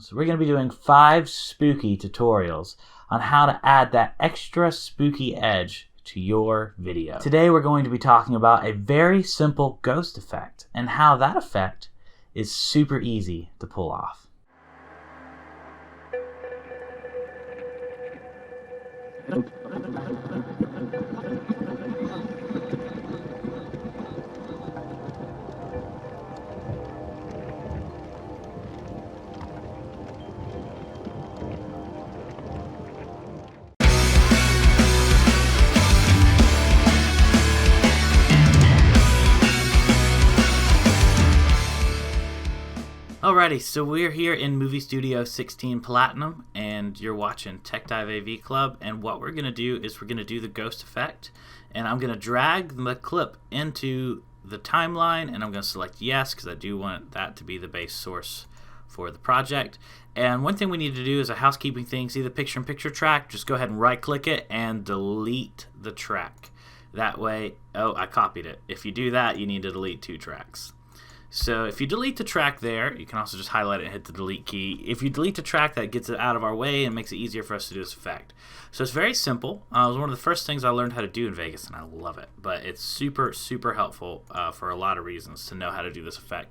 So we're going to be doing 5 spooky tutorials on how to add that extra spooky edge to your video. Today we're going to be talking about a very simple ghost effect and how that effect is super easy to pull off. Alrighty, so we're here in Movie Studio 16 Platinum, and you're watching Tech Dive AV Club, and what we're going to do is we're going to do the ghost effect, and I'm going to drag the clip into the timeline, and I'm going to select yes, because I do want that to be the base source for the project. And one thing we need to do is a housekeeping thing. See the picture-in-picture track? Just go ahead and right-click it and delete the track. That way, oh, I copied it. If you do that, you need to delete 2 tracks. So if you delete the track there, you can also just highlight it and hit the delete key. If you delete the track, that gets it out of our way and makes it easier for us to do this effect. So it's very simple. It was one of the first things I learned how to do in Vegas, and I love it. But it's super, super helpful for a lot of reasons to know how to do this effect.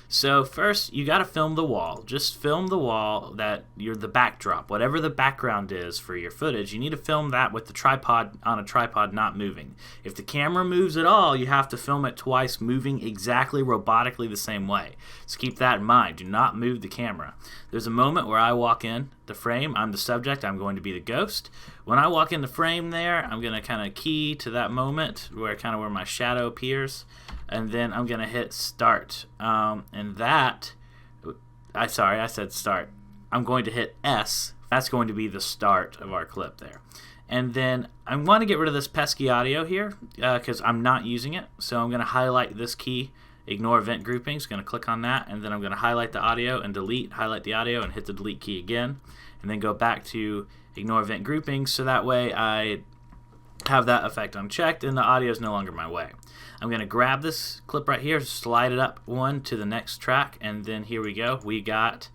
So first, you got to film the wall. Just film the wall that you're the backdrop. Whatever the background is for your footage, you need to film that with the tripod on a tripod not moving. If the camera moves at all, you have to film it twice, moving exactly robotically the same way. So keep that in mind. Do not move the camera. There's a moment where I walk in the frame. I'm the subject. I'm going to be the ghost. When I walk in the frame there, I'm going to kind of key to that moment where my shadow appears. And then I'm going to hit start. And that, I said start. I'm going to hit S. That's going to be the start of our clip there. And then I want to get rid of this pesky audio here because I'm not using it. So I'm going to highlight this key, ignore event groupings. Going to click on that. And then I'm going to highlight the audio and delete, highlight the audio and hit the delete key again. And then go back to ignore event groupings. So that way I have that effect unchecked and the audio is no longer my way. I'm going to grab this clip right here, slide it up one to the next track, and then here we go. We got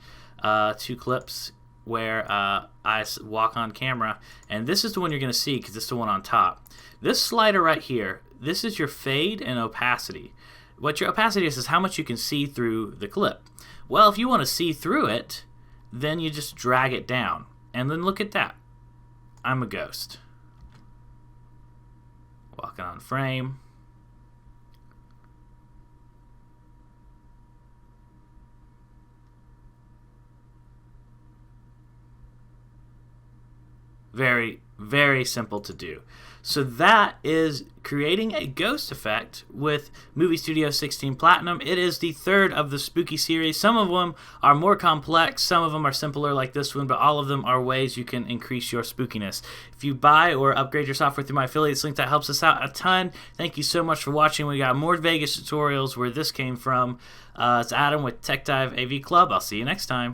2 clips where I walk on camera, and this is the one you're going to see because this is the one on top. This slider right here, this is your fade and opacity. What your opacity is how much you can see through the clip. Well, if you want to see through it, then you just drag it down, and then look at that. I'm a ghost. Walking on frame. Very, very simple to do. So that is creating a ghost effect with Movie Studio 16 Platinum. It is the 3rd of the spooky series. Some of them are more complex, some of them are simpler like this one, but all of them are ways you can increase your spookiness. If you buy or upgrade your software through my affiliates link, that helps us out a ton. Thank you so much for watching. We got more Vegas tutorials where this came from. It's Adam with Tech Dive AV Club. I'll see you next time.